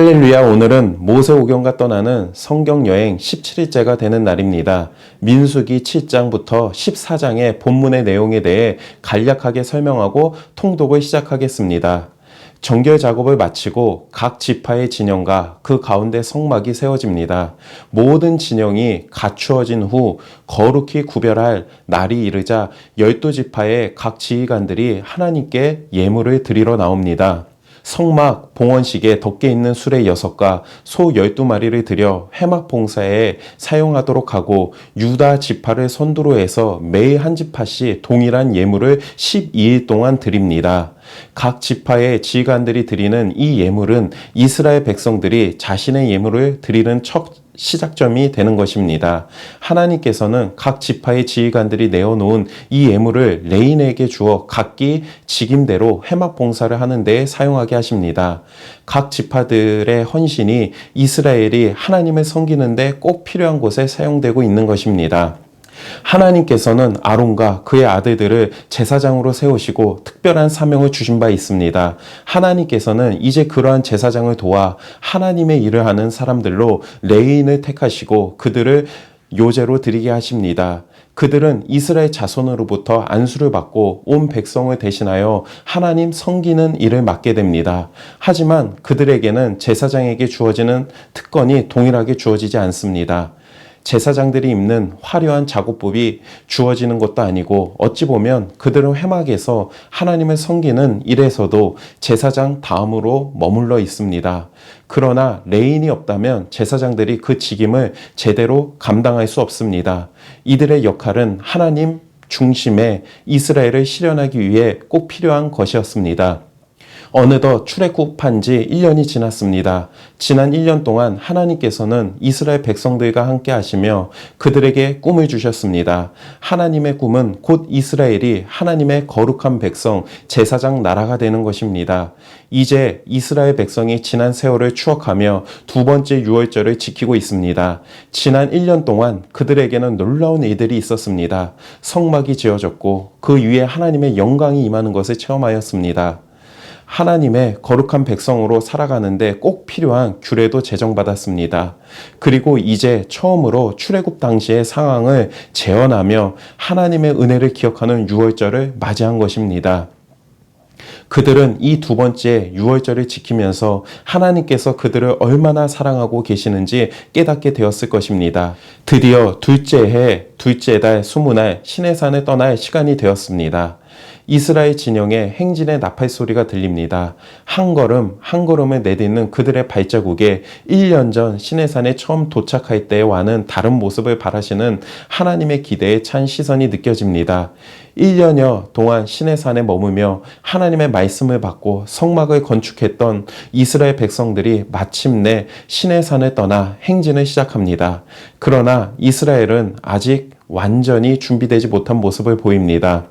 할렐루야. 오늘은 모세오경과 떠나는 성경여행 17일째가 되는 날입니다. 민수기 7장부터 14장의 본문의 내용에 대해 간략하게 설명하고 통독을 시작하겠습니다. 정결 작업을 마치고 각 지파의 진영과 그 가운데 성막이 세워집니다. 모든 진영이 갖추어진 후 거룩히 구별할 날이 이르자 12지파의 각 지휘관들이 하나님께 예물을 드리러 나옵니다. 성막 봉헌식에 덮개 있는 수레 6과 소 12마리를 들여 회막 봉사에 사용하도록 하고 유다 지파를 선두로 해서 매일 한 지파씩 동일한 예물을 12일 동안 드립니다. 각 지파의 지휘관들이 드리는 이 예물은 이스라엘 백성들이 자신의 예물을 드리는 첫 시작점이 되는 것입니다. 하나님께서는 각 지파의 지휘관들이 내어놓은 이 예물을 레인에게 주어 각기 직임대로 회막 봉사를 하는 데 사용하게 하십니다. 각 지파들의 헌신이 이스라엘이 하나님을 섬기는 데 꼭 필요한 곳에 사용되고 있는 것입니다. 하나님께서는 아론과 그의 아들들을 제사장으로 세우시고 특별한 사명을 주신 바 있습니다. 하나님께서는 이제 그러한 제사장을 도와 하나님의 일을 하는 사람들로 레위인을 택하시고 그들을 요제로 드리게 하십니다. 그들은 이스라엘 자손으로부터 안수를 받고 온 백성을 대신하여 하나님 섬기는 일을 맡게 됩니다. 하지만 그들에게는 제사장에게 주어지는 특권이 동일하게 주어지지 않습니다. 제사장들이 입는 화려한 작업복이 주어지는 것도 아니고 어찌 보면 그들은 회막에서 하나님을 섬기는 일에서도 제사장 다음으로 머물러 있습니다. 그러나 레인이 없다면 제사장들이 그 직임을 제대로 감당할 수 없습니다. 이들의 역할은 하나님 중심의 이스라엘을 실현하기 위해 꼭 필요한 것이었습니다. 어느덧 출애굽한 지 1년이 지났습니다. 지난 1년 동안 하나님께서는 이스라엘 백성들과 함께 하시며 그들에게 꿈을 주셨습니다. 하나님의 꿈은 곧 이스라엘이 하나님의 거룩한 백성, 제사장 나라가 되는 것입니다. 이제 이스라엘 백성이 지난 세월을 추억하며 두 번째 유월절을 지키고 있습니다. 지난 1년 동안 그들에게는 놀라운 일들이 있었습니다. 성막이 지어졌고 그 위에 하나님의 영광이 임하는 것을 체험하였습니다. 하나님의 거룩한 백성으로 살아가는데 꼭 필요한 규례도 제정받았습니다. 그리고 이제 처음으로 출애굽 당시의 상황을 재현하며 하나님의 은혜를 기억하는 유월절을 맞이한 것입니다. 그들은 이 두 번째 유월절을 지키면서 하나님께서 그들을 얼마나 사랑하고 계시는지 깨닫게 되었을 것입니다. 드디어 둘째 해, 둘째 달, 20날 시내산을 떠날 시간이 되었습니다. 이스라엘 진영의 행진의 나팔 소리가 들립니다. 한 걸음 한 걸음을 내딛는 그들의 발자국에 1년 전 시내산에 처음 도착할 때와는 다른 모습을 바라시는 하나님의 기대에 찬 시선이 느껴집니다. 1년여 동안 시내산에 머무며 하나님의 말씀을 받고 성막을 건축했던 이스라엘 백성들이 마침내 시내산을 떠나 행진을 시작합니다. 그러나 이스라엘은 아직 완전히 준비되지 못한 모습을 보입니다.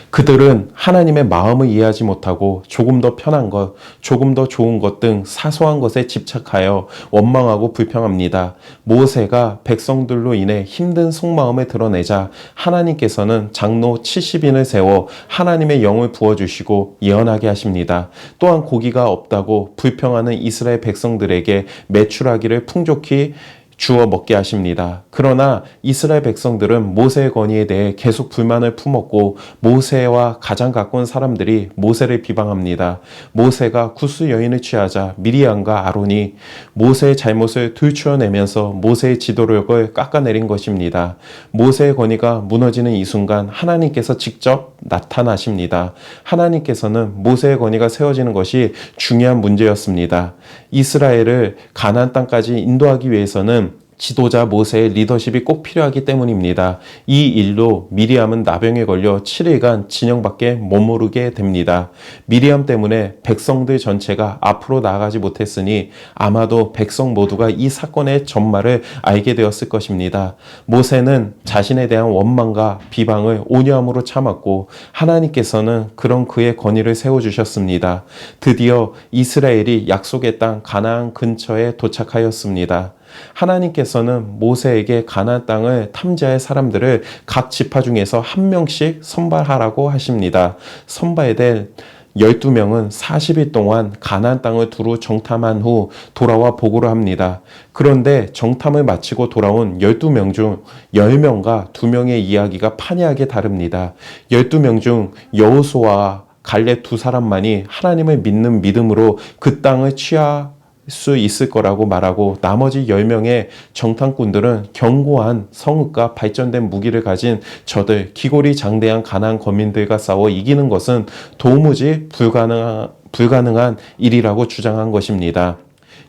그들은 하나님의 마음을 이해하지 못하고 조금 더 편한 것, 조금 더 좋은 것 등 사소한 것에 집착하여 원망하고 불평합니다. 모세가 백성들로 인해 힘든 속마음을 드러내자 하나님께서는 장로 70인을 세워 하나님의 영을 부어주시고 예언하게 하십니다. 또한 고기가 없다고 불평하는 이스라엘 백성들에게 메추라기를 풍족히 주어 먹게 하십니다. 그러나 이스라엘 백성들은 모세의 건의에 대해 계속 불만을 품었고 모세와 가장 가까운 사람들이 모세를 비방합니다. 모세가 구스 여인을 취하자 미리암과 아론이 모세의 잘못을 들추어내면서 모세의 지도력을 깎아내린 것입니다. 모세의 건의가 무너지는 이 순간 하나님께서 직접 나타나십니다. 하나님께서는 모세의 건의가 세워지는 것이 중요한 문제였습니다. 이스라엘을 가나안 땅까지 인도하기 위해서는 지도자 모세의 리더십이 꼭 필요하기 때문입니다. 이 일로 미리암은 나병에 걸려 7일간 진영 밖에 머무르게 됩니다. 미리암 때문에 백성들 전체가 앞으로 나아가지 못했으니 아마도 백성 모두가 이 사건의 전말을 알게 되었을 것입니다. 모세는 자신에 대한 원망과 비방을 온유함으로 참았고 하나님께서는 그런 그의 건의를 세워주셨습니다. 드디어 이스라엘이 약속의 땅 가나안 근처에 도착하였습니다. 하나님께서는 모세에게 가나안 땅을 탐지할 사람들을 각 지파 중에서 한 명씩 선발하라고 하십니다. 선발될 12명은 40일 동안 가나안 땅을 두루 정탐한 후 돌아와 보고를 합니다. 그런데 정탐을 마치고 돌아온 12명 중 10명과 2명의 이야기가 판이하게 다릅니다. 12명 중 여호수아와 갈렙 두 사람만이 하나님을 믿는 믿음으로 그 땅을 취할 수 있을 거라고 말하고, 나머지 10명의 정탐꾼들은 견고한 성읍과 발전된 무기를 가진 저들, 기골이 장대한 가나안 거민들과 싸워 이기는 것은 도무지 불가능한 일이라고 주장한 것입니다.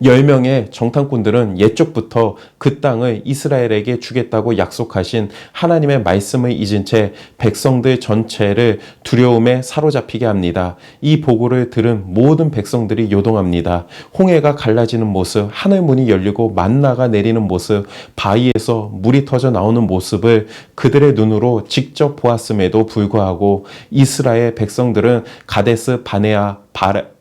10명의 정탐꾼들은 옛적부터 그 땅을 이스라엘에게 주겠다고 약속하신 하나님의 말씀을 잊은 채 백성들 전체를 두려움에 사로잡히게 합니다. 이 보고를 들은 모든 백성들이 요동합니다. 홍해가 갈라지는 모습, 하늘문이 열리고 만나가 내리는 모습, 바위에서 물이 터져 나오는 모습을 그들의 눈으로 직접 보았음에도 불구하고 이스라엘 백성들은 가데스 바네아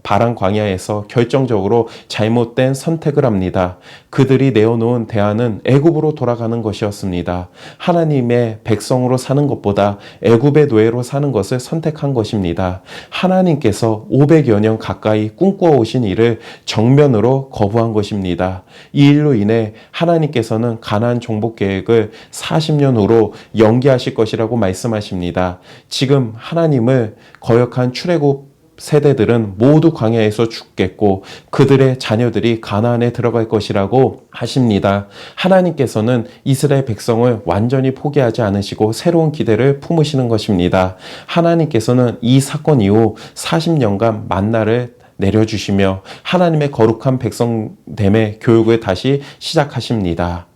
바란 광야에서 결정적으로 잘못된 선택을 합니다. 그들이 내어놓은 대안은 애굽으로 돌아가는 것이었습니다. 하나님의 백성으로 사는 것보다 애굽의 노예로 사는 것을 선택한 것입니다. 하나님께서 500여 년 가까이 꿈꿔 오신 일을 정면으로 거부한 것입니다. 이 일로 인해 하나님께서는 가나안 정복 계획을 40년 후로 연기하실 것이라고 말씀하십니다. 지금 하나님을 거역한 출애굽 세대들은 모두 광야에서 죽겠고 그들의 자녀들이 가나안에 들어갈 것이라고 하십니다. 하나님께서는 이스라엘 백성을 완전히 포기하지 않으시고 새로운 기대를 품으시는 것입니다. 하나님께서는 이 사건 이후 40년간 만나를 내려주시며 하나님의 거룩한 백성됨의 교육을 다시 시작하십니다.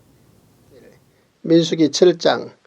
민수기 7장.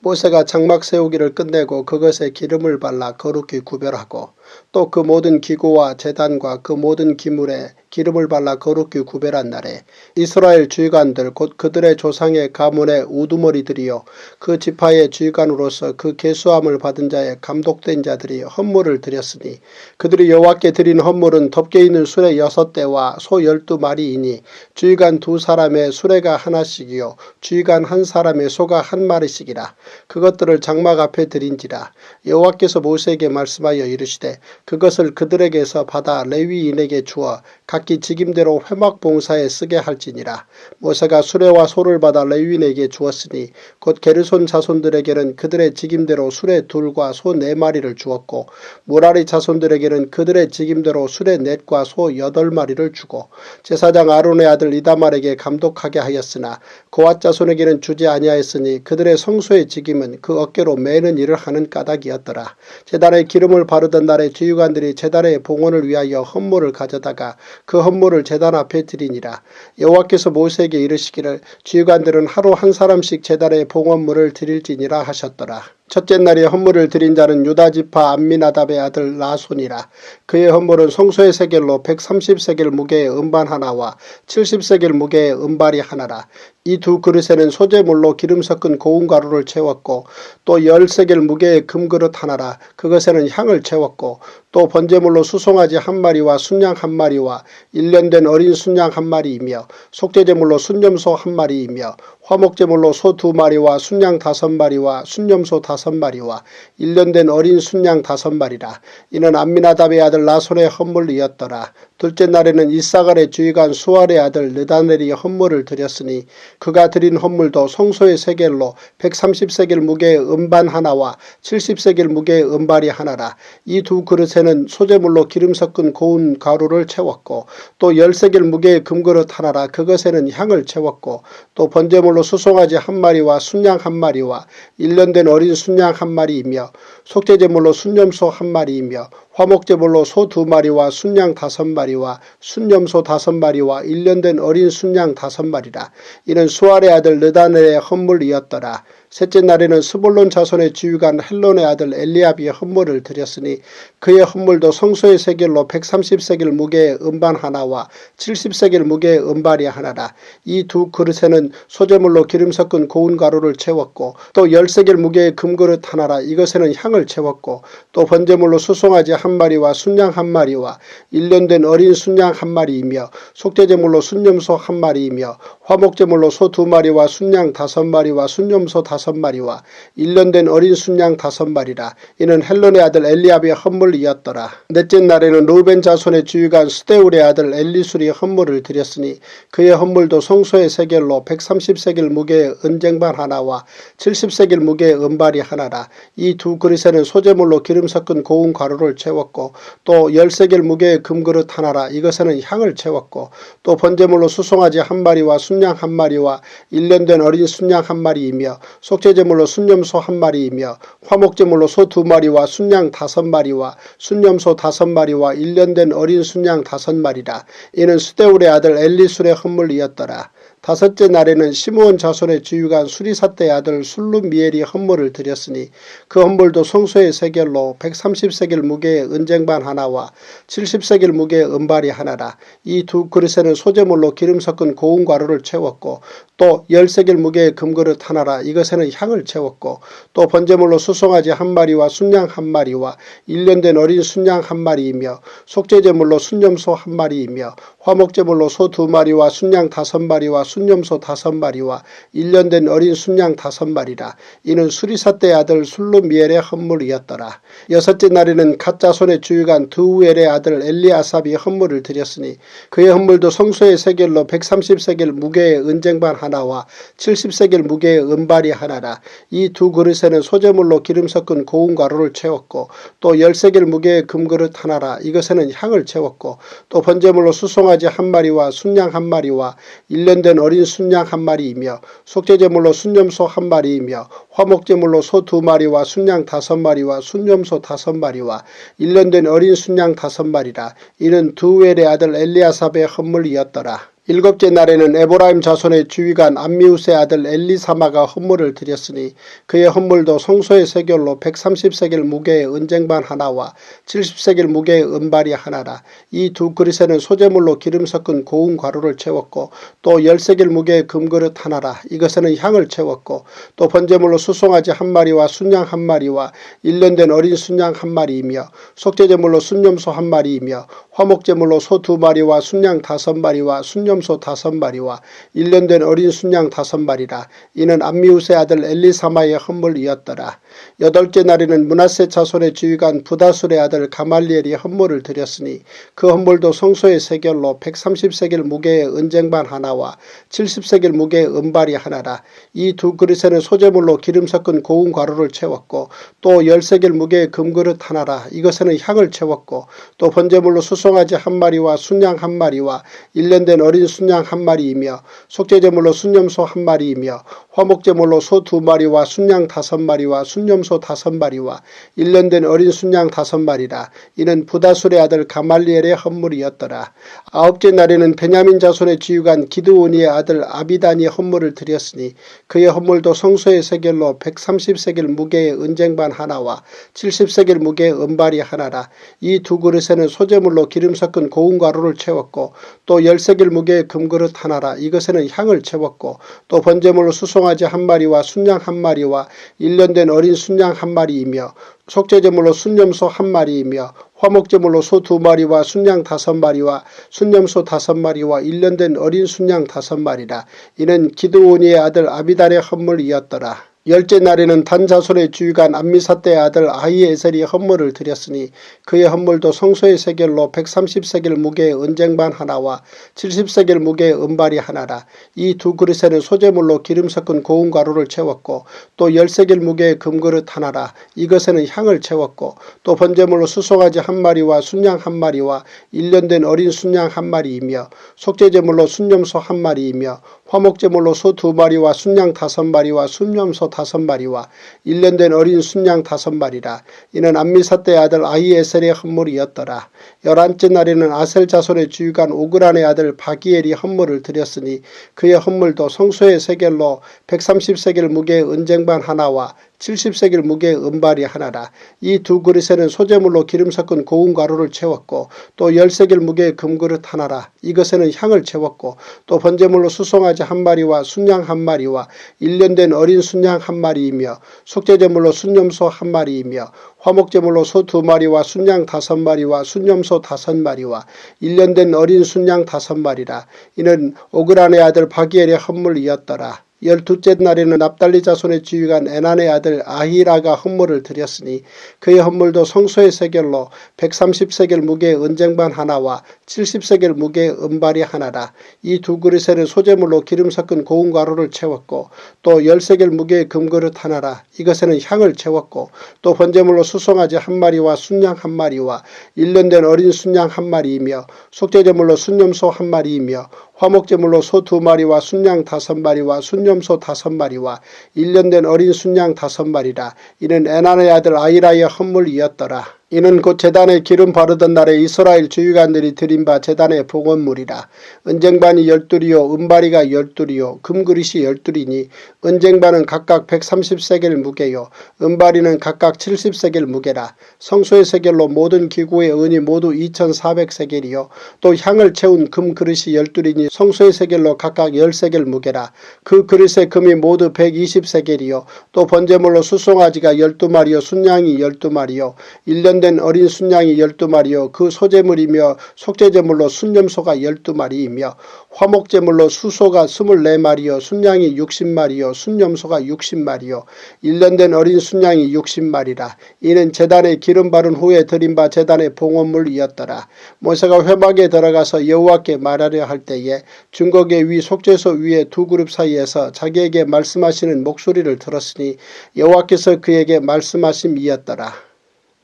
모세가 장막 세우기를 끝내고 그것에 기름을 발라 거룩히 구별하고 또 그 모든 기구와 제단과 그 모든 기물에 기름을 발라 거룩히 구별한 날에 이스라엘 주의관들 곧 그들의 조상의 가문의 우두머리들이요 그 지파의 주의관으로서 그 계수함을 받은 자의 감독된 자들이 헌물을 드렸으니 그들이 여호와께 드린 헌물은 덮개 있는 수레 6대와 소 12마리이니 주의관 2사람의 수레가 하나씩이요 주의관 1사람의 소가 1마리씩이라. 그것들을 장막 앞에 드린지라. 여호와께서 모세에게 말씀하여 이르시되 그것을 그들에게서 받아 레위인에게 주어 각기 직임대로 회막 봉사에 쓰게 할지니라. 모세가 수레와 소를 받아 레위인에게 주었으니 곧 게르손 자손들에게는 그들의 직임대로 수레 2과 소 4마리를 주었고 무라리 자손들에게는 그들의 직임대로 수레 4과 소 8마리를 주고 제사장 아론의 아들 이다말에게 감독하게 하였으나 고앗 자손에게는 주지 아니하였으니 그들의 성소의 직임은 그 어깨로 매는 일을 하는 까닭이었더라. 제단에 기름을 바르던 날에 주의관들이 제단의 봉헌을 위하여 헌물을 가져다가 그 헌물을 제단 앞에 드리니라. 여호와께서 모세에게 이르시기를 주의관들은 하루 한 사람씩 제단에 봉헌물을 드릴지니라 하셨더라. 첫째 날에 헌물을 드린 자는 유다지파 암미나답의 아들 나손이라. 그의 헌물은 성소의 세겔로 130세겔 무게의 음반 하나와 70세겔 무게의 음발이 하나라. 이 2 그릇에는 소재물로 기름 섞은 고운 가루를 채웠고 또 10세겔 무게의 금그릇 하나라. 그것에는 향을 채웠고 또 번제물로 수송아지 1마리와 순양 1마리와 1년 된 어린 순양 1마리이며 속죄제물로 순염소 1마리이며 화목제물로 소 2마리와 순양 5마리와 순염소 5마리와 1년 된 어린 순양 5마리라. 이는 암미나답의 아들 나손의 헌물이었더라. 둘째 날에는 이사갈의 주의관 수알의 아들 느다넬이 헌물을 드렸으니 그가 드린 헌물도 성소의 세겔로 130세겔 무게의 음반 하나와 70세겔 무게의 음발이 하나라. 이 2 그릇에는 소재물로 기름 섞은 고운 가루를 채웠고 또 10세겔 무게의 금그릇 하나라. 그것에는 향을 채웠고 또 번제물로 수송아지 1마리와 순양 1마리와 1년 된 어린 순양 1마리이며 속죄제물로 순염소 1마리이며 화목제물로 소 2마리와 순양 5마리와 순염소 5마리와 1년 된 어린 순양 5마리라. 이는 수알의 아들 느다넬의 헌물이었더라. 셋째 날에는 스불론 자손의 지휘관 헬론의 아들 엘리압이 헌물을 드렸으니 그의 헌물도 성소의 세겔로 130세겔 무게의 음반 하나와 70세겔 무게의 음발이 하나라. 이 두 그릇에는 소재물로 기름 섞은 고운 가루를 채웠고 또 10세겔 무게의 금그릇 하나라. 이것에는 향을 채웠고 또 번제물로 수송아지 한 마리와 순양 한 마리와 1년 된 어린 순양 한 마리이며 속죄제물로 순염소 한 마리이며 화목제물로 소 2마리와 순양 5마리와 순염소 5마리와 1년 된 어린 순양 5마리라. 이는 헬론의 아들 엘리압의 헌물이었더라. 넷째 날에는 르우벤 자손의 지휘관 스데울의 아들 엘리술이 헌물을 드렸으니 그의 헌물도 성소의 세겔로 130세겔 무게의 은쟁반 하나와 70세겔 무게의 은발이 하나라. 이 두 그릇에는 소재물로 기름 섞은 고운 가루를 채웠고 또 10세겔 무게의 금그릇 하나라. 이것에는 향을 채웠고 또 번제물로 수송아지 한 마리와 순양 한 마리와 1년 된 어린 순양 한 마리이며 속죄제물로 순염소 한 마리이며 화목제물로 소 2마리와 순양 5마리와 순염소 5마리와 1년 된 어린 순양 5마리라. 이는 스데울의 아들 엘리술의 헌물이었더라. 다섯째 날에는 시므온 자손의 지휘관 수리사떼의 아들 술루미엘이 헌물을 드렸으니 그 헌물도 성소의 세겔로 130세겔 무게의 은쟁반 하나와 70세겔 무게의 은발이 하나라. 이 두 그릇에는 소재물로 기름 섞은 고운 가루를 채웠고 또 10세겔 무게의 금그릇 하나라. 이것에는 향을 채웠고 또 번제물로 수송아지 한 마리와 순양 한 마리와 1년 된 어린 순양 한 마리이며 속죄제물로 순염소 한 마리이며 화목제물로 소 2마리와 순양 5마리와 순염소 5마리와 1년 된 어린 순양 5마리라. 이는 수리사떼의 아들 술루미엘의 헌물이었더라. 여섯째 날에는 갓 자손의 지휘관 드우엘의 아들 엘리아삽이 헌물을 드렸으니 그의 헌물도 성소의 세겔로 130세겔 무게의 은쟁반 하나와 70세겔 무게의 은발이 하나라. 이 두 그릇에는 소재물로 기름 섞은 고운 가루를 채웠고 또 10세겔 무게의 금그릇 하나라. 이것에는 향을 채웠고 또 번제물로 수송아지 한 마리와 순양 한 마리와 1년 된 어린 순양 한 마리이며 속죄제물로 순염소 한 마리이며 화목제물로 소 2마리와 순양 5마리와 순염소 5마리와 1년 된 어린 순양 5마리라. 이는 드우엘의 아들 엘리아삽의 헌물이었더라. 일곱째 날에는 에브라임 자손의 지휘관 암미우스의 아들 엘리사마가 헌물을 드렸으니 그의 헌물도 성소의 세겔로 130세겔 무게의 은쟁반 하나와 70세겔 무게의 은발이 하나라. 이 두 그릇에는 소재물로 기름 섞은 고운 가루를 채웠고 또 10세겔 무게의 금그릇 하나라. 이것에는 향을 채웠고 또 번제물로 수송아지 한 마리와 순양 한 마리와 1년 된 어린 순양 한 마리이며 속죄제물로 순염소 한 마리이며 화목제물로 소 2마리와 순양 5마리와 순염소 5마리와 1년 된 어린 순양 5마리라. 이는 암미우스의 아들 엘리사마의 헌물이었더라. 여덟째 날에는 므낫세 자손의 지휘관 부다술의 아들 가말리엘이 헌물을 드렸으니 그 헌물도 성소의 세겔로 130세겔 무게의 은쟁반 하나와 70세겔 무게의 은발이 하나라. 이 두 그릇에는 소재물로 기름 섞은 고운 가루를 채웠고 또 10세겔 무게의 금그릇 하나라. 이것에는 향을 채웠고 또 번제물로 수송아지 한 마리와 순양 한 마리와 1년 된 어린 순양 한 마리이며 속죄제물로 순염소 한 마리이며 화목제물로 소 2마리와 순양 5마리와 순염소 5마리와 1년 된 어린 순양 5마리라. 이는 부다술의 아들 가말리엘의 헌물이었더라. 아홉째 날에는 베냐민 자손의 지휘관 기드오니의 아들 아비단이 헌물을 드렸으니 그의 헌물도 성소의 세겔로 130세겔 무게의 은쟁반 하나와 70세겔 무게의 은발이 하나라. 이 두 그릇에는 소재물로 기름 섞은 고운 가루를 채웠고 또 10세겔 무게의 금그릇 하나라. 이것에는 향을 채웠고 또 번제물로 수송아지 한 마리와 순양 한 마리와 1년 된 어린 순양 한 마리이며 속죄제물로 순염소 한 마리이며 화목제물로 소 2마리와 순양 5마리와 순염소 5마리와 1년 된 어린 순양 5마리라. 이는 기드오니의 아들 아비달의 헌물이었더라. 열째 날에는 단 자손의 지휘관 암미사떼의 아들 아히에셀이 헌물을 드렸으니 그의 헌물도 성소의 세겔로 130세겔 무게의 은쟁반 하나와 70세겔 무게의 은발이 하나라. 이 두 그릇에는 소재물로 기름 섞은 고운 가루를 채웠고 또 10세겔 무게의 금그릇 하나라. 이것에는 향을 채웠고 또 번제물로 수송아지 한 마리와 순양 한 마리와 1년 된 어린 순양 한 마리이며 속죄제물로 순염소 한 마리이며 화목제물로 소 2마리와 순양 5마리와 순염소 5마리와 1년 된 어린 순양 5마리라. 이는 암미사 때의 아들 아히에셀의 헌물이었더라. 11째 날에는 아셀 자손의 주유관 오그란의 아들 바기엘이 헌물을 드렸으니 그의 헌물도 성소의 세겔로 130세겔 무게의 은쟁반 하나와 70세겔 무게의 은발이 하나라. 이 2 그릇에는 소재물로 기름 섞은 고운 가루를 채웠고 또 10세겔 무게의 금그릇 하나라. 이것에는 향을 채웠고 또 번제물로 수송아지 1마리와 순양 1마리와 1년 된 어린 순양 1마리이며 속죄제물로 순염소 1마리이며 화목제물로 소 2마리와 순양 5마리와 순염소 5마리와 1년 된 어린 순양 5마리라. 이는 오그란의 아들 바기엘의 헌물이었더라. 12째 날에는 납달리 자손의 지휘관 에난의 아들 아히라가 헌물을 드렸으니 그의 헌물도 성소의 세겔로 130세겔 무게의 은쟁반 하나와 70세겔 무게의 은발이 하나라. 이 2 그릇에는 소재물로 기름 섞은 고운 가루를 채웠고 또 10세겔 무게의 금그릇 하나라. 이것에는 향을 채웠고 또 번제물로 수송아지 1마리와 순양 1마리와 1년 된 어린 순양 1마리이며 속죄제물로 순염소 1마리이며 화목제물로 소 2마리와 순양 5마리와 순염소 5마리와 1년 된 어린 순양 5마리라. 이는 에난의 아들 아히라의 헌물이었더라. 이는 곧 제단에 기름 바르던 날에 이스라엘 주유관들이 드린 바 제단의 봉헌물이라. 은쟁반이 12이요 은바리가 12이요 금그릇이 12이니 은쟁반은 각각 130세겔 무게요 은바리는 각각 70세겔 무게라. 성소의 세겔로 모든 기구의 은이 모두 2400세겔이요 또 향을 채운 금그릇이 12이니 성소의 세겔로 각각 10세겔 무게라. 그 그릇의 금이 모두 120세겔이요 또 번제물로 수송아지가 12마리요 순양이 12마리요 1년 된 어린 순양이 12마리요 그 소재물이며 속죄제물로 순염소가 12마리이며 화목제물로 수소가 24마리요 순양이 60마리요 순염소가 60마리요 1년 된 어린 순양이 60마리라. 이는 제단에 기름 바른 후에 드린 바 제단의 봉헌물이었더라. 모세가 회막에 들어가서 여호와께 말하려 할 때에 증거계 위 속죄소 위에 2 그룹 사이에서 자기에게 말씀하시는 목소리를 들었으니 여호와께서 그에게 말씀하심이었더라.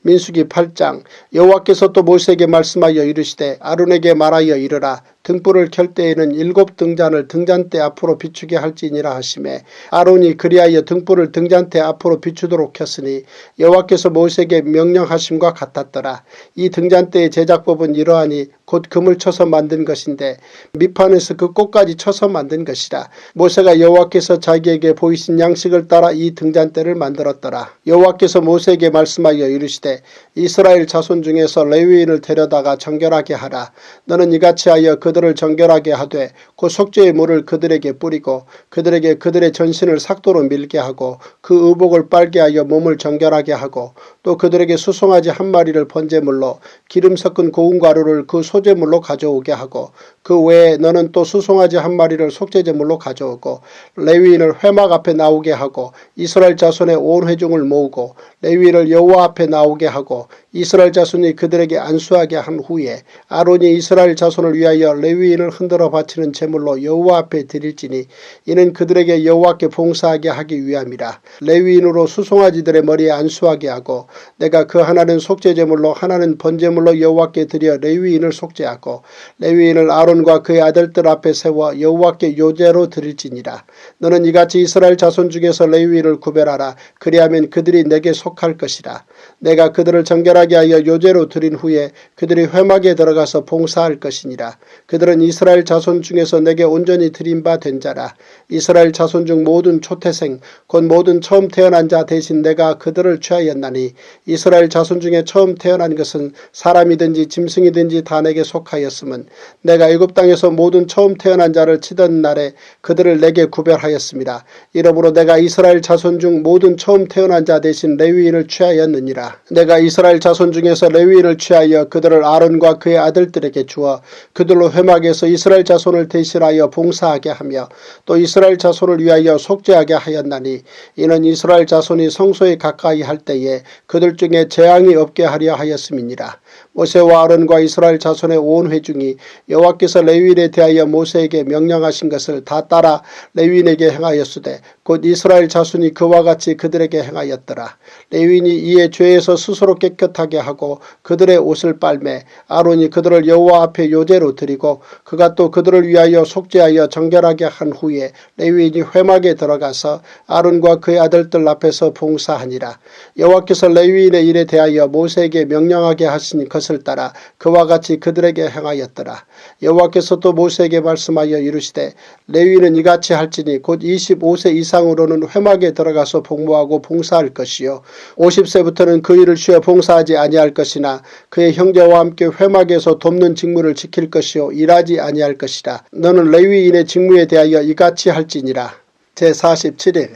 민수기 8장. 여호와께서 또 모세에게 말씀하여 이르시되 아론에게 말하여 이르라. 등불을 켤 때에는 7 등잔을 등잔대 앞으로 비추게 할지니라 하시매 아론이 그리하여 등불을 등잔대 앞으로 비추도록 켰으니 여호와께서 모세에게 명령하심과 같았더라. 이 등잔대의 제작법은 이러하니 곧 금을 쳐서 만든 것인데 밑판에서 그 꼭까지 쳐서 만든 것이라. 모세가 여호와께서 자기에게 보이신 양식을 따라 이 등잔대를 만들었더라. 여호와께서 모세에게 말씀하여 이르시되 이스라엘 자손 중에서 레위인을 데려다가 정결하게 하라. 너는 이같이 하여 그들을 정결하게 하되 그 속죄의 물을 그들에게 뿌리고 그들에게 그들의 전신을 삭도로 밀게 하고 그 의복을 빨게 하여 몸을 정결하게 하고 또 그들에게 수송아지 1마리를 번제물로 기름 섞은 고운 가루를 그 소제물로 가져오게 하고 그 외에 너는 또 수송아지 1마리를 속죄제물로 가져오고 레위인을 회막 앞에 나오게 하고 이스라엘 자손의 온 회중을 모으고 레위인을 여호와 앞에 나오게 하고 이스라엘 자손이 그들에게 안수하게 한 후에 아론이 이스라엘 자손을 위하여 레위인을 흔들어 바치는 제물로 여호와 앞에 드릴지니 이는 그들에게 여호와께 봉사하게 하기 위함이라. 레위인으로 수송아지들의 머리에 안수하게 하고 내가 그 하나는 속죄제물로 하나는 번제물로 여호와께 드려 레위인을 속죄하고 레위인을 아론과 그의 아들들 앞에 세워 여호와께 요제로 드릴지니라. 너는 이같이 이스라엘 자손 중에서 레위인을 구별하라. 그리하면 그들이 내게 속할 것이라. 내가 그들을 정결하게 하여 요제로 드린 후에 그들이 회막에 들어가서 봉사할 것이니라. 그들은 이스라엘 자손 중에서 내게 온전히 드린 바 된 자라. 이스라엘 자손 중 모든 초태생 곧 모든 처음 태어난 자 대신 내가 그들을 취하였나니 이스라엘 자손 중에 처음 태어난 것은 사람이든지 짐승이든지 다 내게 속하였음은 내가 애굽 땅에서 모든 처음 태어난 자를 치던 날에 그들을 내게 구별하였습니다. 이러므로 내가 이스라엘 자손 중 모든 처음 태어난 자 대신 레위인을 취하였느니라. 내가 이스라엘 자손 중에서 레위인을 취하여 그들을 아론과 그의 아들들에게 주어 그들로 회막에서 이스라엘 자손을 대신하여 봉사하게 하며 또 이스라엘 자손을 위하여 속죄하게 하였나니 이는 이스라엘 자손이 성소에 가까이 할 때에 그들 중에 재앙이 없게 하려 하였음이니라. 모세와 아론과 이스라엘 자손의 온 회중이 여호와께서 레위인에 대하여 모세에게 명령하신 것을 다 따라 레위인에게 행하였으되 곧 이스라엘 자손이 그와 같이 그들에게 행하였더라. 레위인이 이에 죄에서 스스로 깨끗하게 하고 그들의 옷을 빨매 아론이 그들을 여호와 앞에 요제로 드리고 그가 또 그들을 위하여 속죄하여 정결하게 한 후에 레위인이 회막에 들어가서 아론과 그의 아들들 앞에서 봉사하니라. 여호와께서 레위인의 일에 대하여 모세에게 명령하게 하신 것을 따라 그와 같이 그들에게 행하였더라. 여호와께서 또 모세에게 말씀하여 이르시되 레위인은 이같이 할지니 곧 25세 이상으로는 회막에 들어가서 복무하고 봉사할 것이요 50세부터는 그 일을 쉬어 봉사하지 아니할 것이나 그의 형제와 함께 회막에서 돕는 직무를 지킬 것이요 일하지 아니할 것이라. 너는 레위인의 직무에 대하여 이같이 할지니라. 제47일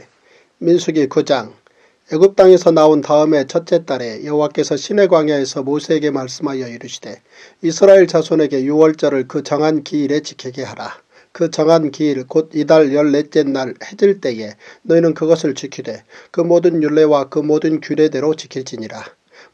민수기 9장. 애굽 땅에서 나온 다음에 첫째 달에 여호와께서 시내 광야에서 모세에게 말씀하여 이르시되 이스라엘 자손에게 유월절을 그 정한 기일에 지키게 하라. 그 정한 기일 곧 이달 14째 날 해질 때에 너희는 그것을 지키되 그 모든 율례와 그 모든 규례대로 지킬지니라.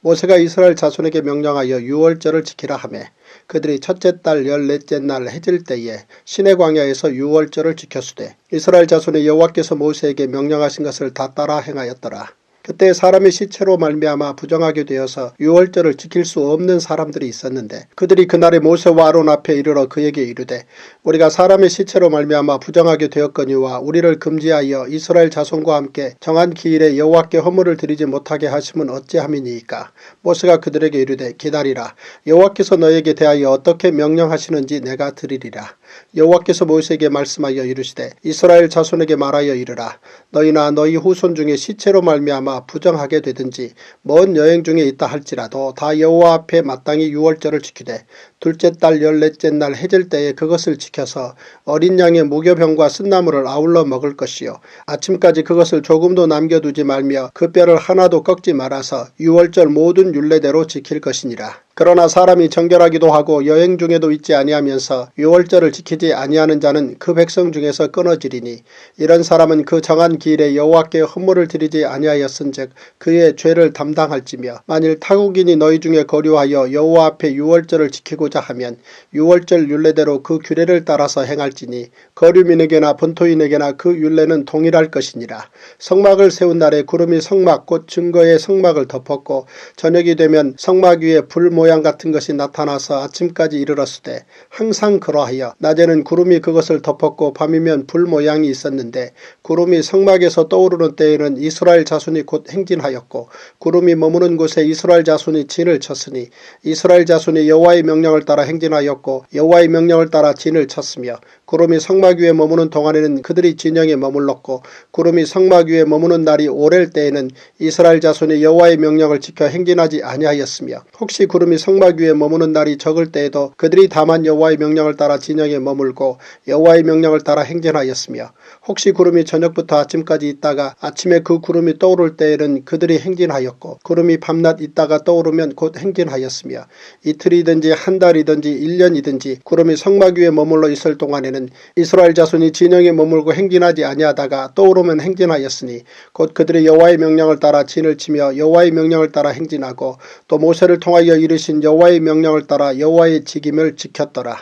모세가 이스라엘 자손에게 명령하여 유월절을 지키라 하매 그들이 첫째 달 14째 날 해질 때에 시내 광야에서 유월절을 지켰으되 이스라엘 자손의 여호와께서 모세에게 명령하신 것을 다 따라 행하였더라. 그때 사람의 시체로 말미암아 부정하게 되어서 유월절을 지킬 수 없는 사람들이 있었는데 그들이 그날에 모세와 아론 앞에 이르러 그에게 이르되 우리가 사람의 시체로 말미암아 부정하게 되었거니와 우리를 금지하여 이스라엘 자손과 함께 정한 기일에 여호와께 헌물을 드리지 못하게 하심은 어찌함이니이까. 모세가 그들에게 이르되 기다리라. 여호와께서 너에게 대하여 어떻게 명령하시는지 내가 들으리라. 여호와께서 모세에게 말씀하여 이르시되 이스라엘 자손에게 말하여 이르라. 너희나 너희 후손 중에 시체로 말미암아 부정하게 되든지 먼 여행 중에 있다 할지라도 다 여호와 앞에 마땅히 유월절을 지키되 둘째 달 14째 날 해질 때에 그것을 지켜서 어린 양의 무교병과 쓴나물을 아울러 먹을 것이요 아침까지 그것을 조금도 남겨두지 말며 그 뼈를 하나도 꺾지 말아서 유월절 모든 율례대로 지킬 것이니라. 그러나 사람이 정결하기도 하고 여행 중에도 있지 아니하면서 유월절을 지키지 아니하는 자는 그 백성 중에서 끊어지리니 이런 사람은 그 정한 기일에 여호와께 헌물을 드리지 아니하였은즉 그의 죄를 담당할지며 만일 타국인이 너희 중에 거류하여 여호와 앞에 유월절을 지키고자 하면 유월절 율례대로 그 규례를 따라서 행할지니 거류민에게나 본토인에게나 그 율례는 동일할 것이니라. 성막을 세운 날에 구름이 성막 곧 증거의 성막을 덮었고 저녁이 되면 성막 위에 불 모양 같은 것이 나타나서 아침까지 이르렀으되 항상 그러하여 낮에는 구름이 그것을 덮었고 밤이면 불 모양이 있었는데 구름이 성막에서 떠오르는 때에는 이스라엘 자손이 곧 행진하였고 구름이 머무는 곳에 이스라엘 자손이 진을 쳤으니 이스라엘 자손이 여호와의 명령을 따라 행진하였고 여호와의 명령을 따라 진을 쳤으며 구름이 성막 위에 머무는 동안에는 그들이 진영에 머물렀고 구름이 성막 위에 머무는 날이 오랠 때에는 이스라엘 자손이 여호와의 명령을 지켜 행진하지 아니하였으며 혹시 구름이 성막 위에 머무는 날이 적을 때에도 그들이 다만 여호와의 명령을 따라 진영에 머물고 여호와의 명령을 따라 행진하였으며 혹시 구름이 저녁부터 아침까지 있다가 아침에 그 구름이 떠오를 때에는 그들이 행진하였고 구름이 밤낮 있다가 떠오르면 곧 행진하였으며 이틀이든지 한 달이든지 1년이든지 구름이 성막 위에 머물러 있을 동안에는 이스라엘 자손이 진영에 머물고 행진하지 아니하다가 떠오르면 행진하였으니 곧 그들이 여호와의 명령을 따라 진을 치며 여호와의 명령을 따라 행진하고 또 모세를 통하여 이르신 여호와의 명령을 따라 여호와의 직임을 지켰더라.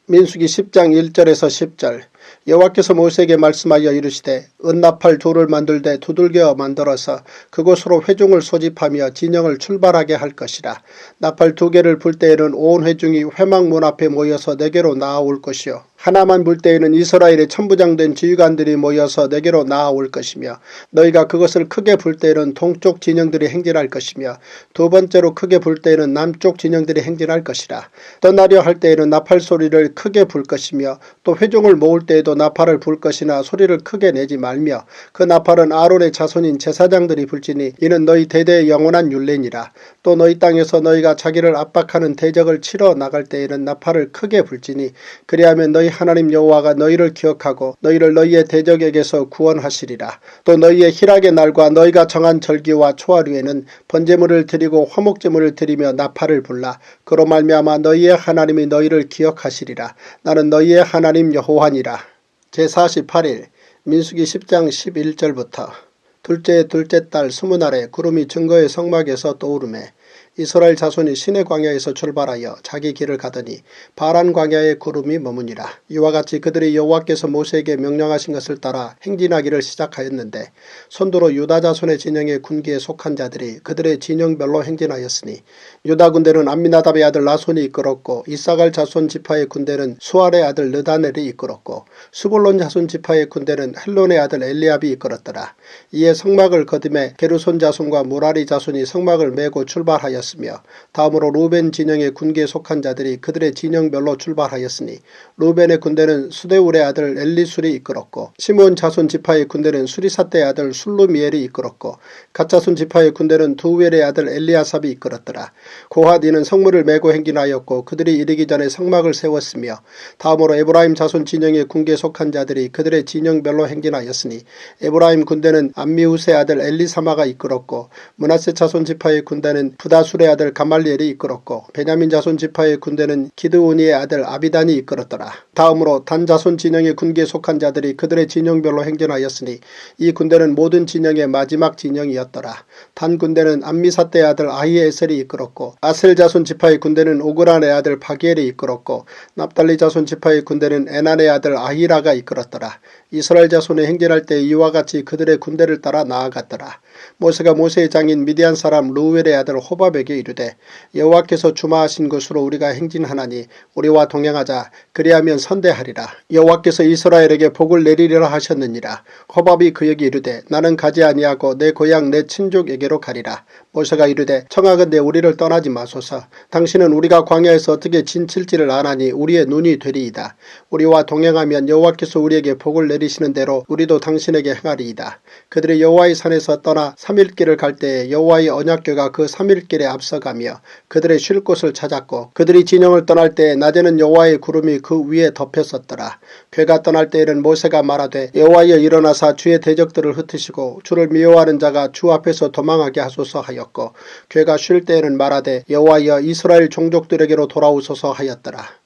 민수기 10장 1절에서 10절. 여호와께서 모세에게 말씀하여 이르시되 은나팔 둘을 만들되 두들겨 만들어서 그곳으로 회중을 소집하며 진영을 출발하게 할 것이라. 나팔 2개를 불 때에는 온 회중이 회막 문 앞에 모여서 내게로 나아올 것이요 하나만 불 때에는 이스라엘의 천부장된 지휘관들이 모여서 내게로 나아올 것이며 너희가 그것을 크게 불 때에는 동쪽 진영들이 행진할 것이며 두 번째로 크게 불 때에는 남쪽 진영들이 행진할 것이라. 떠나려 할 때에는 나팔 소리를 크게 불 것이며 또 회중을 모을 때에도 나팔을 불 것이나 소리를 크게 내지 말며 그 나팔은 아론의 자손인 제사장들이 불지니 이는 너희 대대의 영원한 율례니라. 또 너희 땅에서 너희가 자기를 압박하는 대적을 치러 나갈 때에는 나팔을 크게 불지니 그리하면 너희 하나님 여호와가 너희를 기억하고 너희를 너희의 대적에게서 구원하시리라. 또 너희의 희락의 날과 너희가 정한 절기와 초하루에는 번제물을 드리고 화목제물을 드리며 나팔을 불라. 그로 말미암아 너희의 하나님이 너희를 기억하시리라. 나는 너희의 하나님 여호와니라. 제48일 민수기 10장 11절부터 둘째 달 20날에 구름이 증거의 성막에서 떠오르매 이스라엘 자손이 시내 광야에서 출발하여 자기 길을 가더니 바란 광야에 구름이 머무니라. 이와 같이 그들이 여호와께서 모세에게 명령하신 것을 따라 행진하기를 시작하였는데 손도로 유다 자손의 진영의 군기에 속한 자들이 그들의 진영별로 행진하였으니 유다 군대는 암미나답의 아들 나손이 이끌었고 이사갈 자손 지파의 군대는 수알의 아들 르다넬이 이끌었고 스불론 자손 지파의 군대는 헬론의 아들 엘리압이 이끌었더라. 이에 성막을 거듭에 게르손 자손과 무라리 자손이 성막을 메고 출발하였으며 다음으로 루벤 진영의 군기에 속한 자들이 그들의 진영별로 출발하였으니 루벤의 군대는 수데울의 아들 엘리술이 이끌었고 시므온 자손 지파의 군대는 수리사떼의 아들 술루미엘이 이끌었고 갓 자손 지파의 군대는 두웰의 아들 엘리아삽이 이끌었더라. 고핫 이는 성문을 메고 행진하였고 그들이 이르기 전에 성막을 세웠으며 다음으로 에브라임 자손 진영의 군기에 속한 자들이 그들의 진영별로 행진하였으니 에브라임 군대는 암미우스의 아들 엘리사마가 이끌었고 므낫세 자손 지파의 군대는 부다술의 아들 가말리엘이 이끌었고 베냐민 자손 지파의 군대는 기드오니의 아들 아비단이 이끌었더라. 다음으로 단 자손 진영의 군기에 속한 자들이 그들의 진영별로 행진하였으니 이 군대는 모든 진영의 마지막 진영이었더라. 단 군대는 암미사떼의 아들 아히에셀이 이끌었고 아셀 자손 지파의 군대는 오그란의 아들 바기엘이 이끌었고 납달리 자손 지파의 군대는 에난의 아들 아히라가 이끌었더라. 이스라엘 자손이 행진할 때 이와 같이 그들의 군대를 따라 나아갔더라. 모세가 모세의 장인 미디안 사람 루웰의 아들 호밥에게 이르되 여호와께서 주마하신 곳으로 우리가 행진하나니 우리와 동행하자. 그리하면 선대하리라. 여호와께서 이스라엘에게 복을 내리리라 하셨느니라. 호밥이 그에게 이르되 나는 가지 아니하고 내 고향 내 친족에게로 가리라. 모세가 이르되 청하건대 우리를 떠나지 마소서. 당신은 우리가 광야에서 어떻게 진칠지를 아나니 우리의 눈이 되리이다. 우리와 동행하면 여호와께서 우리에게 복을 내리시는 대로 우리도 당신에게 행하리이다. 그들이 여호와의 산에서 떠나 3일길을 갈 때에 여호와의 언약궤가 그 3일길에 앞서가며 그들의 쉴 곳을 찾았고 그들이 진영을 떠날 때에 낮에는 여호와의 구름이 그 위에 덮였었더라. 궤가 떠날 때에는 모세가 말하되 여호와여 일어나사 주의 대적들을 흩으시고 주를 미워하는 자가 주 앞에서 도망하게 하소서 하였고 궤가 쉴 때에는 말하되 여호와여 이스라엘 종족들에게로 돌아오소서 하였더라.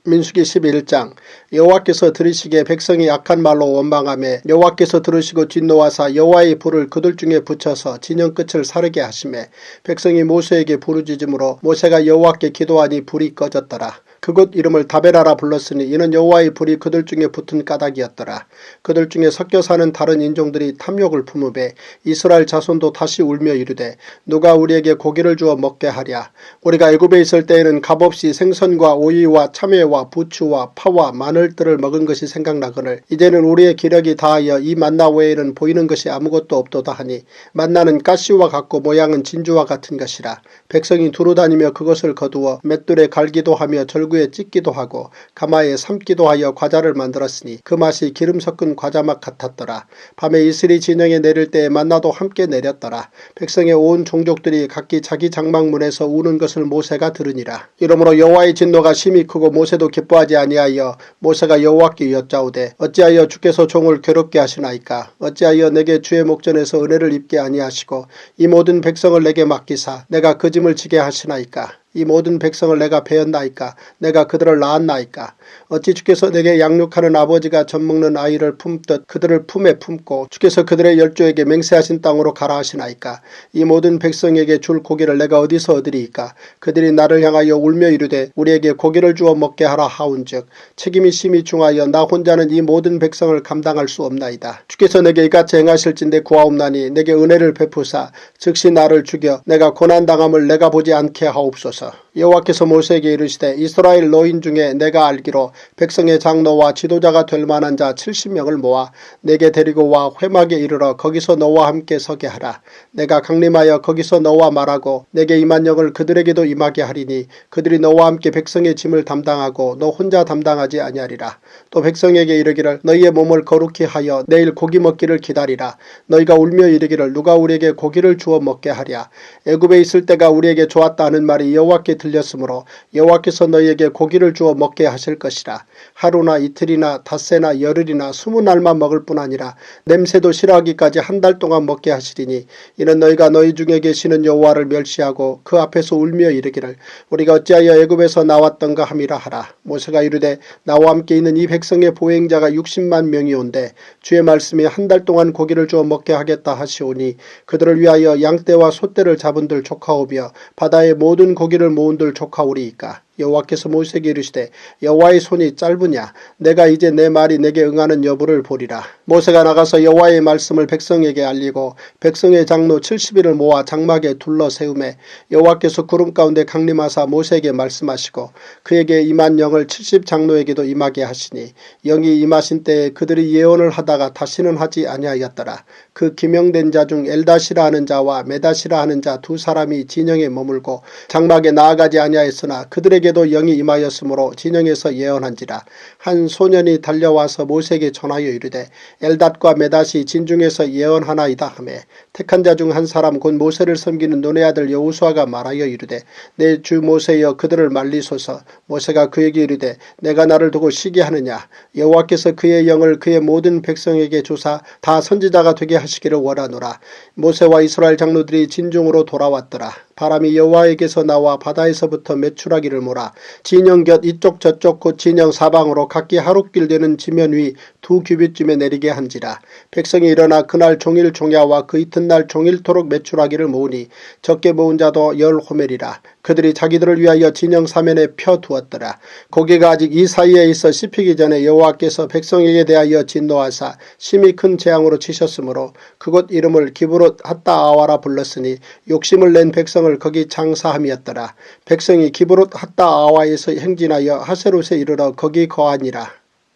민수기 11장. 여호와께서 들으시기에 백성이 악한 말로 원망하며 여호와께서 들으시고 진노하사 여호와의 불을 그들 중에 붙여서 진영 끝을 사르게 하시매 백성이 모세에게 부르짖음으로 모세가 여호와께 기도하니 불이 꺼졌더라. 그곳 이름을 다베라라 불렀으니 이는 여호와의 불이 그들 중에 붙은 까닭이었더라. 그들 중에 섞여 사는 다른 인종들이 탐욕을 품으되 이스라엘 자손도 다시 울며 이르되 누가 우리에게 고기를 주어 먹게 하랴. 우리가 애굽에 있을 때에는 값없이 생선과 오이와 참외와 부추와 파와 마늘들을 먹은 것이 생각나거늘 이제는 우리의 기력이 다하여 이 만나 외에는 보이는 것이 아무것도 없도다 하니 만나는 가시와 같고 모양은 진주와 같은 것이라. 백성이 두루다니며 그것을 거두어 맷돌에 갈기도 하며 절구에 찢기도 하고 가마에 삶기도 하여 과자를 만들었으니 그 맛이 기름 섞은 과자맛 같았더라. 밤에 이슬이 진영에 내릴 때에 만나도 함께 내렸더라. 백성의 온 종족들이 각기 자기 장막문에서 우는 것을 모세가 들으니라. 이러므로 여호와의 진노가 심히 크고 모세도 기뻐하지 아니하여 모세가 여호와께 여짜오되 어찌하여 주께서 종을 괴롭게 하시나이까. 어찌하여 내게 주의 목전에서 은혜를 입게 아니하시고 이 모든 백성을 내게 맡기사 내가 그 짐을 지게 하시나이까. 이 모든 백성을 내가 베었나이까. 내가 그들을 낳았나이까. 어찌 주께서 내게 양육하는 아버지가 젖먹는 아이를 품듯 그들을 품에 품고 주께서 그들의 열조에게 맹세하신 땅으로 가라 하시나이까. 이 모든 백성에게 줄 고기를 내가 어디서 얻으리이까. 그들이 나를 향하여 울며 이르되 우리에게 고기를 주어 먹게 하라 하온즉 책임이 심히 중하여 나 혼자는 이 모든 백성을 감당할 수 없나이다. 주께서 내게 이같이 행하실진대 구하옵나니 내게 은혜를 베푸사 즉시 나를 죽여 내가 고난당함을 내가 보지 않게 하옵소서. 여호와께서 모세에게 이르시되 이스라엘 노인 중에 내가 알기로 백성의 장로와 지도자가 될 만한 자 70명을 모아 내게 데리고 와 회막에 이르러 거기서 너와 함께 서게 하라. 내가 강림하여 거기서 너와 말하고 내게 임한 영을 그들에게도 임하게 하리니 그들이 너와 함께 백성의 짐을 담당하고 너 혼자 담당하지 아니하리라. 또 백성에게 이르기를 너희의 몸을 거룩히 하여 내일 고기 먹기를 기다리라. 너희가 울며 이르기를 누가 우리에게 고기를 주어 먹게 하랴. 애굽에 있을 때가 우리에게 좋았다 하는 말이 여호와께 들렸으므로 여호와께서 너희에게 고기를 주어 먹게 하실 것이라. 하루나 이틀이나 닷새나 열흘이나 20날만 먹을 뿐 아니라 냄새도 싫어하기까지 한 달 동안 먹게 하시리니 이는 너희가 너희 중에 계시는 여호와를 멸시하고 그 앞에서 울며 이르기를 우리가 어찌하여 애굽에서 나왔던가 함이라 하라. 모세가 이르되 나와 함께 있는 이 백성의 보행자가 60만 명이 온데 주의 말씀이 한 달 동안 고기를 주어 먹게 하겠다 하시오니 그들을 위하여 양떼와 소떼를 잡은들 조카오며 바다의 모든 고기를 모은들 조카오리이까. 여호와께서 모세에게 이르시되 여호와의 손이 짧으냐 내가 이제 내 말이 내게 응하는 여부를 보리라. 모세가 나가서 여호와의 말씀을 백성에게 알리고 백성의 장로 70인을 모아 장막에 둘러 세우매 여호와께서 구름 가운데 강림하사 모세에게 말씀하시고 그에게 임한 영을 70장로에게도 임하게 하시니 영이 임하신 때에 그들이 예언을 하다가 다시는 하지 아니하였더라. 그 기명된 자 중 엘다시라 하는 자와 메다시라 하는 자 두 사람이 진영에 머물고 장막에 나아가지 아니하였으나 그들에게도 영이 임하였으므로 진영에서 예언한지라. 한 소년이 달려와서 모세에게 전하여 이르되 엘닷과 메닷이 진중에서 예언하나이다 하매 택한 자 중 한 사람 곧 모세를 섬기는 눈의 아들 여호수아가 말하여 이르되 내 주 모세여 그들을 말리소서. 모세가 그에게 이르되 내가 나를 두고 쉬게 하느냐. 여호와께서 그의 영을 그의 모든 백성에게 주사 다 선지자가 되게 하시기를 원하노라. 모세와 이스라엘 장로들이 진중으로 돌아왔더라. 바람이 여호와에게서 나와 바다에서부터 메추라기를 몰아 진영 곁 이쪽 저쪽 곧 진영 사방으로 각기 하룻길 되는 지면 위 2규빗쯤에 내리게 한지라. 백성이 일어나 그날 종일 종야와 그 이튿날 종일토록 메추라기를 모으니 적게 모은 자도 10호멜이라. 그들이 자기들을 위하여 진영 사면에 펴두었더라. 고기가 아직 이 사이에 있어 씹히기 전에 여호와께서 백성에게 대하여 진노하사 심히 큰 재앙으로 치셨으므로 그곳 이름을 기브롯 핫다 아와라 불렀으니 욕심을 낸 백성을 거기 장사함이었더라. 백성이 기브롯 핫다 아와에서 행진하여 하세롯에 이르러 거기 거하니라.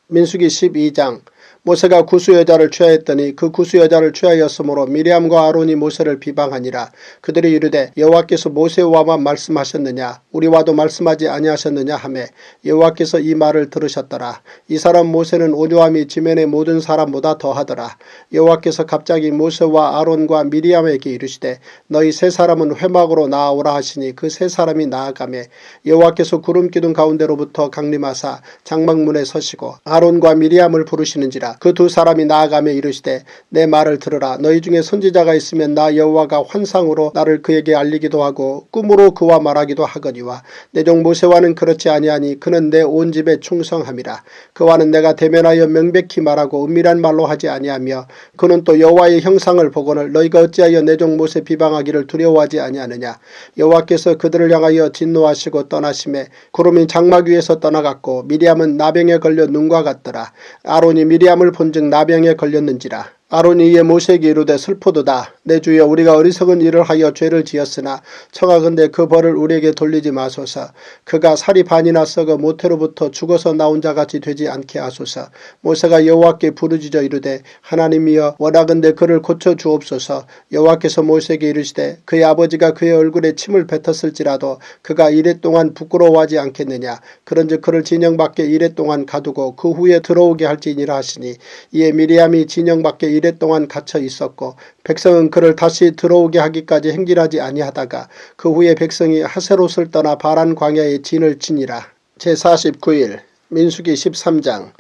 민수기 12장. 모세가 구수 여자를 취하였더니 그 구수 여자를 취하였으므로 미리암과 아론이 모세를 비방하니라. 그들이 이르되 여호와께서 모세와만 말씀하셨느냐 우리와도 말씀하지 아니하셨느냐 하매 여호와께서 이 말을 들으셨더라. 이 사람 모세는 온유함이 지면의 모든 사람보다 더하더라. 여호와께서 갑자기 모세와 아론과 미리암에게 이르시되 너희 세 사람은 회막으로 나아오라 하시니 그 세 사람이 나아가매 여호와께서 구름 기둥 가운데로부터 강림하사 장막문에 서시고 아론과 미리암을 부르시는지라. 그 두 사람이 나아가며 이르시되 내 말을 들으라. 너희 중에 선지자가 있으면 나 여호와가 환상으로 나를 그에게 알리기도 하고 꿈으로 그와 말하기도 하거니와 내 종 모세와는 그렇지 아니하니 그는 내 온 집에 충성함이라. 그와는 내가 대면하여 명백히 말하고 은밀한 말로 하지 아니하며 그는 또 여호와의 형상을 보거늘 너희가 어찌하여 내 종 모세 비방하기를 두려워하지 아니하느냐. 여호와께서 그들을 향하여 진노하시고 떠나심에 구름이 장막 위에서 떠나갔고 미리암은 나병에 걸려 눈과 같더라. 아론이 미리암을 본즉 나병에 걸렸는지라. 아론이 이에 모세에게 이르되 슬프도다. 내 주여 우리가 어리석은 일을 하여 죄를 지었으나 청하건대 그 벌을 우리에게 돌리지 마소서. 그가 살이 반이나 썩어 모태로부터 죽어서 나온 자같이 되지 않게 하소서. 모세가 여호와께 부르짖어 이르되 하나님이여 원하건대 그를 고쳐 주옵소서. 여호와께서 모세에게 이르시되 그의 아버지가 그의 얼굴에 침을 뱉었을지라도 그가 이랫동안 부끄러워하지 않겠느냐. 그런즉 그를 진영 밖에 이랫동안 가두고 그 후에 들어오게 할지니라 하시니 이에 미리암이 진영 밖에 이랫동안 갇혀 있었고 백성은 그를 다시 들어오게 하기까지 행진하지 아니하다가 그 후에 백성이 하세롯을 떠나 바란 광야에 진을 치니라. 제49일 민수기 13장.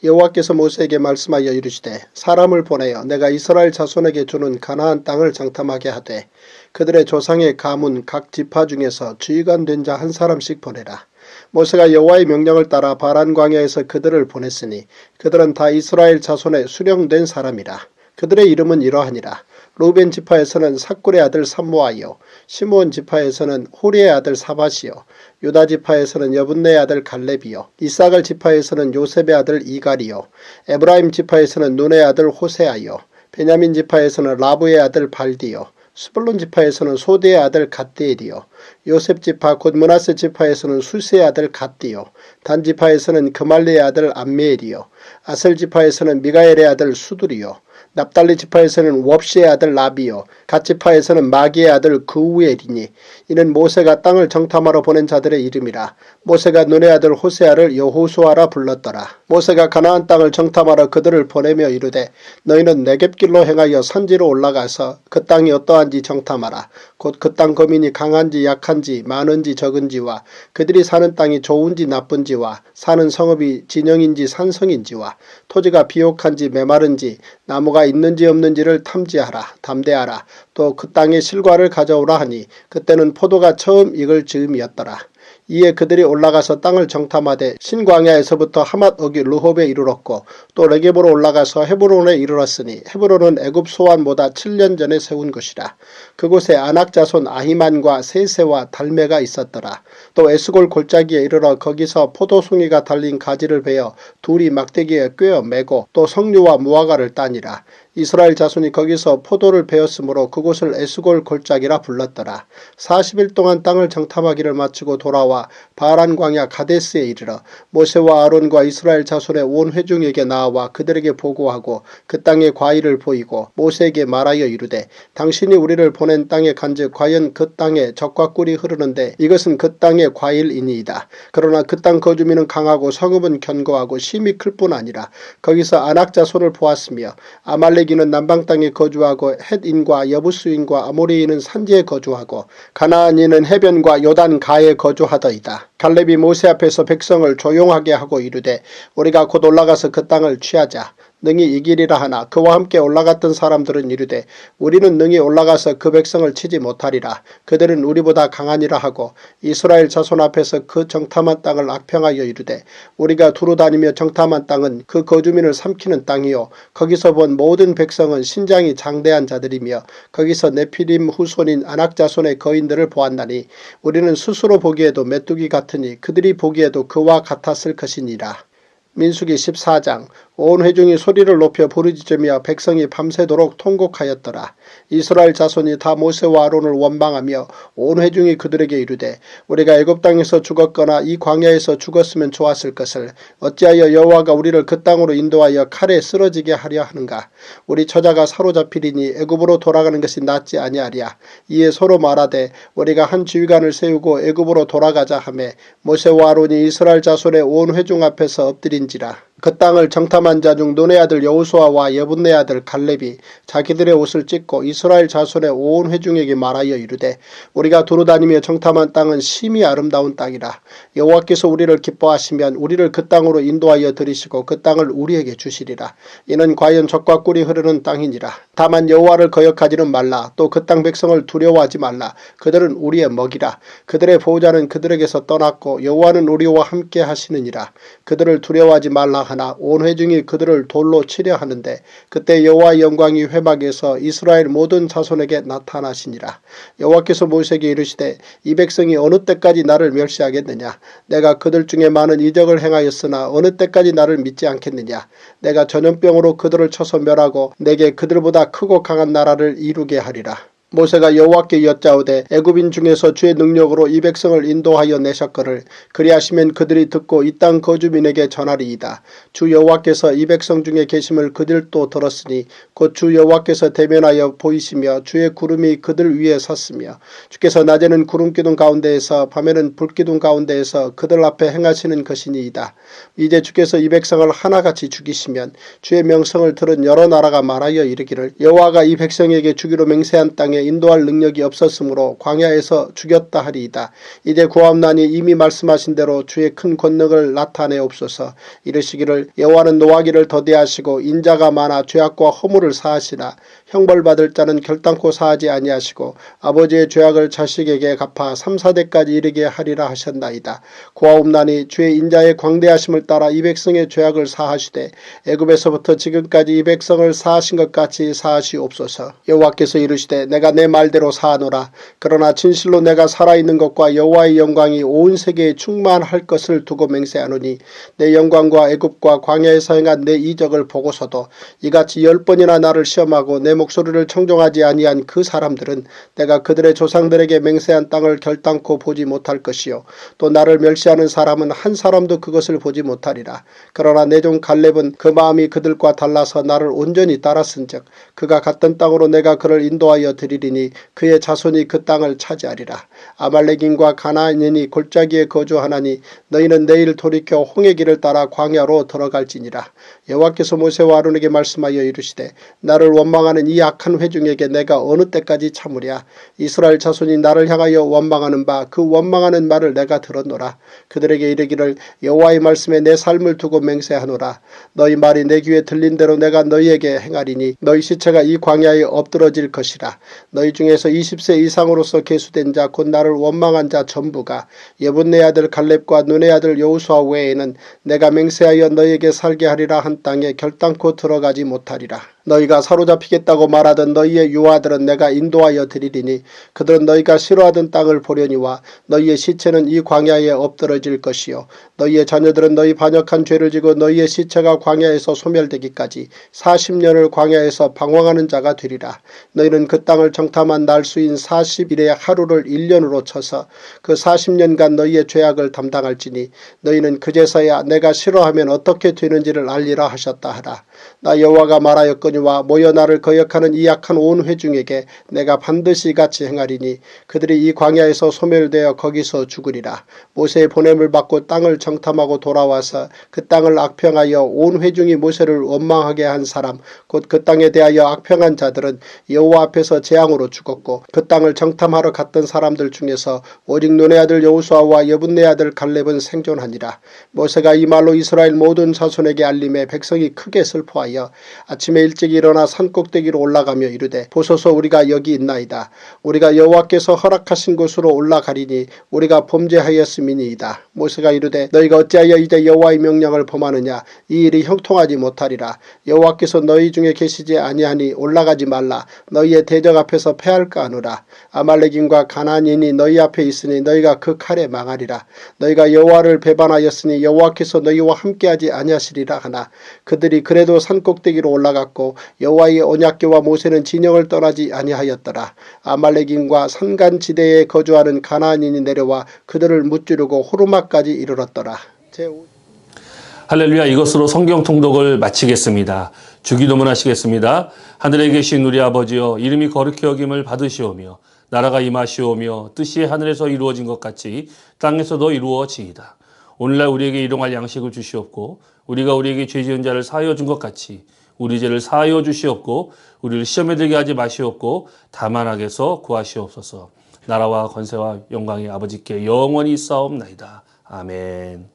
여호와께서 모세에게 말씀하여 이르시되 사람을 보내어 내가 이스라엘 자손에게 주는 가나안 땅을 장탐하게 하되 그들의 조상의 가문 각 지파 중에서 주의관 된 자 한 사람씩 보내라. 모세가 여호와의 명령을 따라 바란 광야에서 그들을 보냈으니 그들은 다 이스라엘 자손의 수령된 사람이라. 그들의 이름은 이러하니라. 루벤 지파에서는 삭굴의 아들 삼모아요. 시므온 지파에서는 호리의 아들 사밧이요. 유다 지파에서는 여분네의 아들 갈렙이요. 이사갈 지파에서는 요셉의 아들 이갈이요. 에브라임 지파에서는 눈의 아들 호세아요. 베냐민 지파에서는 라브의 아들 발디요. 스불론 지파에서는 소대의 아들 갓디엘이요. 요셉 지파 곧 므낫세 지파에서는 수세의 아들 갓디요. 단 지파에서는 그말리의 아들 암미엘이요. 아셀 지파에서는 미가엘의 아들 수두리요. 납달리 지파에서는 웁시의 아들 라비요 갓 지파에서는 마기의 아들 그우엘이니 이는 모세가 땅을 정탐하러 보낸 자들의 이름이라. 모세가 눈의 아들 호세아를 여호수아라 불렀더라. 모세가 가나안 땅을 정탐하러 그들을 보내며 이르되 너희는 네겝길로 행하여 산지로 올라가서 그 땅이 어떠한지 정탐하라. 곧 그 땅 거민이 강한지 약한지 많은지 적은지와 그들이 사는 땅이 좋은지 나쁜지와 사는 성읍이 진영인지 산성인지와 토지가 비옥한지 메마른지 나무가 있는지 없는지를 탐지하라. 담대하라. 또 그 땅의 실과를 가져오라 하니 그때는 포도가 처음 익을 즈음이었더라. 이에 그들이 올라가서 땅을 정탐하되 신광야에서부터 하맛 어기 르홉에 이르렀고 또 레겝으로 올라가서 헤브론에 이르렀으니 헤브론은 애굽 소환보다 7년 전에 세운 것이라. 그곳에 아낙 자손 아히만과 세세와 달메가 있었더라. 또 에스골 골짜기에 이르러 거기서 포도송이가 달린 가지를 베어 둘이 막대기에 꿰어 매고 또 석류와 무화과를 따니라. 이스라엘 자손이 거기서 포도를 베었으므로 그곳을 에스골 골짜기라 불렀더라. 40일 동안 땅을 정탐하기를 마치고 돌아와 바란 광야 가데스에 이르러 모세와 아론과 이스라엘 자손의 온 회중에게 나와 그들에게 보고하고 그 땅의 과일을 보이고 모세에게 말하여 이르되 당신이 우리를 보낸 땅에 간즉 과연 그 땅에 젖과 꿀이 흐르는데 이것은 그 땅의 과일이니이다. 그러나 그 땅 거주민은 강하고 성읍은 견고하고 심이 클 뿐 아니라 거기서 아낙 자손을 보았으며 아말렉인은 남방 땅에 거주하고 헷인과 여부스인과 아모리인은 산지에 거주하고 가나안인은 해변과 요단 가에 거주하더이다. 갈렙이 모세 앞에서 백성을 조용하게 하고 이르되 우리가 곧 올라가서 그 땅을 취하자. 능히 이기리라 하나 그와 함께 올라갔던 사람들은 이르되 우리는 능히 올라가서 그 백성을 치지 못하리라. 그들은 우리보다 강하니라 하고 이스라엘 자손 앞에서 그 정탐한 땅을 악평하여 이르되 우리가 두루 다니며 정탐한 땅은 그 거주민을 삼키는 땅이요 거기서 본 모든 백성은 신장이 장대한 자들이며 거기서 네피림 후손인 아낙 자손의 거인들을 보았나니 우리는 스스로 보기에도 메뚜기 같으니 그들이 보기에도 그와 같았을 것이니라. 민수기 14장 온 회중이 소리를 높여 부르짖으며 백성이 밤새도록 통곡하였더라. 이스라엘 자손이 다 모세와 아론을 원망하며 온 회중이 그들에게 이르되 우리가 애굽 땅에서 죽었거나 이 광야에서 죽었으면 좋았을 것을 어찌하여 여호와가 우리를 그 땅으로 인도하여 칼에 쓰러지게 하려 하는가. 우리 처자가 사로잡히리니 애굽으로 돌아가는 것이 낫지 아니하랴. 이에 서로 말하되 우리가 한 지휘관을 세우고 애굽으로 돌아가자 하매 모세와 아론이 이스라엘 자손의 온 회중 앞에서 엎드린지라. 그 땅을 정탐한 자 중 눈의 아들 여호수아와 예분네 아들 갈렙이 자기들의 옷을 찢고 이스라엘 자손의 온 회중에게 말하여 이르되 우리가 두루다니며 정탐한 땅은 심히 아름다운 땅이라. 여호와께서 우리를 기뻐하시면 우리를 그 땅으로 인도하여 들이시고 그 땅을 우리에게 주시리라. 이는 과연 젖과 꿀이 흐르는 땅이니라. 다만 여호와를 거역하지는 말라. 또 그 땅 백성을 두려워하지 말라. 그들은 우리의 먹이라. 그들의 보호자는 그들에게서 떠났고 여호와는 우리와 함께 하시느니라. 그들을 두려워하지 말라 하나 온 회중이 그들을 돌로 치려 하는데 그때 여호와의 영광이 회막에서 이스라엘 모든 자손에게 나타나시니라. 여호와께서 모세에게 이르시되 이 백성이 어느 때까지 나를 멸시하겠느냐. 내가 그들 중에 많은 이적을 행하였으나 어느 때까지 나를 믿지 않겠느냐. 내가 전염병으로 그들을 쳐서 멸하고 내게 그들보다 크고 강한 나라를 이루게 하리라. 모세가 여호와께 여짜오되 애굽인 중에서 주의 능력으로 이 백성을 인도하여 내셨거늘 그리하시면 그들이 듣고 이 땅 거주민에게 전하리이다. 주 여호와께서 이 백성 중에 계심을 그들도 들었으니 곧 주 여호와께서 대면하여 보이시며 주의 구름이 그들 위에 섰으며 주께서 낮에는 구름기둥 가운데에서 밤에는 불기둥 가운데에서 그들 앞에 행하시는 것이니이다. 이제 주께서 이 백성을 하나같이 죽이시면 주의 명성을 들은 여러 나라가 말하여 이르기를 여호와가 이 백성에게 주기로 맹세한 땅에 인도할 능력이 없었으므로 광야에서 죽였다 하리이다. 이제 구하옵나니 이미 말씀하신 대로 주의 큰 권능을 나타내옵소서. 이르시기를 여호와는 노하기를 더디하시고 인자가 많아 죄악과 허물을 사하시나 형벌받을 자는 결단코 사하지 아니하시고 아버지의 죄악을 자식에게 갚아 3, 4대까지 이르게 하리라 하셨나이다. 구하옵나니 주의 인자의 광대하심을 따라 이 백성의 죄악을 사하시되 애굽에서부터 지금까지 이 백성을 사하신 것 같이 사하시옵소서. 여호와께서 이르시되 내가 내가 내 말대로 사하노라. 그러나 진실로 내가 살아있는 것과 여호와의 영광이 온 세계에 충만할 것을 두고 맹세하노니 내 영광과 애굽과 광야에서 행한 내 이적을 보고서도 이같이 10번이나 나를 시험하고 내 목소리를 청종하지 아니한 그 사람들은 내가 그들의 조상들에게 맹세한 땅을 결단코 보지 못할 것이요 또 나를 멸시하는 사람은 한 사람도 그것을 보지 못하리라. 그러나 내 종 갈렙은 그 마음이 그들과 달라서 나를 온전히 따랐은즉 그가 갔던 땅으로 내가 그를 인도하여 드리리니 그의 자손이 그 땅을 차지하리라. 아말렉인과 가나안인이 골짜기에 거주하나니 너희는 내일 돌이켜 홍해 길을 따라 광야로 들어갈지니라. 여호와께서 모세와 아론에게 말씀하여 이르시되 나를 원망하는 이 악한 회중에게 내가 어느 때까지 참으랴. 이스라엘 자손이 나를 향하여 원망하는 바 그 원망하는 말을 내가 들었노라. 그들에게 이르기를 여호와의 말씀에 내 삶을 두고 맹세하노라. 너희 말이 내 귀에 들린 대로 내가 너희에게 행하리니 너희 시체가 이 광야에 엎드러질 것이라. 너희 중에서 20세 이상으로서 계수된 자 곧 나를 원망한 자 전부가 예분네 아들 갈렙과 눈의 아들 여호수아 외에는 내가 맹세하여 너희에게 살게 하리라 한 땅에 결단코 들어가지 못하리라. 너희가 사로잡히겠다고 말하던 너희의 유아들은 내가 인도하여 드리리니 그들은 너희가 싫어하던 땅을 보려니와 너희의 시체는 이 광야에 엎드러질 것이요 너희의 자녀들은 너희 반역한 죄를 지고 너희의 시체가 광야에서 소멸되기까지 40년을 광야에서 방황하는 자가 되리라. 너희는 그 땅을 정탐한 날수인 40일의 하루를 1년으로 쳐서 그 40년간 너희의 죄악을 담당할지니 너희는 그제서야 내가 싫어하면 어떻게 되는지를 알리라 하셨다 하라. 나 여호와가 말하였거니와 모여 나를 거역하는 이 악한 온 회중에게 내가 반드시 같이 행하리니 그들이 이 광야에서 소멸되어 거기서 죽으리라. 모세의 보냄을 받고 땅을 정탐하고 돌아와서 그 땅을 악평하여 온 회중이 모세를 원망하게 한 사람 곧 그 땅에 대하여 악평한 자들은 여호와 앞에서 재앙으로 죽었고 그 땅을 정탐하러 갔던 사람들 중에서 오직 눈의 아들 여호수아와 예분네 아들 갈렙은 생존하니라. 모세가 이 말로 이스라엘 모든 자손에게 알림해 백성이 크게 슬퍼하여 아침에 일찍 일어나 산꼭대기로 올라가며 이르되 보소서 우리가 여기 있나이다. 우리가 여호와께서 허락하신 곳으로 올라가리니 우리가 범죄하였음이니이다. 모세가 이르되 너희가 어찌하여 이제 여호와의 명령을 범하느냐. 이 일이 형통하지 못하리라. 여호와께서 너희 중에 계시지 아니하니 올라가지 말라. 너희의 대적 앞에서 패할까 하노라. 아말렉인과 가나안인이 너희 앞에 있으니 너희가 그 칼에 망하리라. 너희가 여호와를 배반하였으니 여호와께서 너희와 함께하지 아니하시리라 하나 그들이 그래도 산꼭대기로 올라갔고 여호와의 언약궤와 모세는 진영을 떠나지 아니하였더라. 아말렉인과 산간지대에 거주하는 가나안인이 내려와 그들을 무찌르고 호르마까지 이르렀더라. 할렐루야. 이것으로 성경 통독을 마치겠습니다. 주기도문 하시겠습니다. 하늘에 계신 우리 아버지여 이름이 거룩히 여김을 받으시오며 나라가 임하시오며 뜻이 하늘에서 이루어진 것 같이 땅에서도 이루어지이다. 오늘날 우리에게 일용할 양식을 주시옵고 우리가 우리에게 죄 지은 자를 사하여 준 것 같이 우리 죄를 사하여 주시옵고 우리를 시험에 들게 하지 마시옵고 다만 악에서 구하시옵소서. 나라와 권세와 영광이 아버지께 영원히 있사옵나이다. 아멘.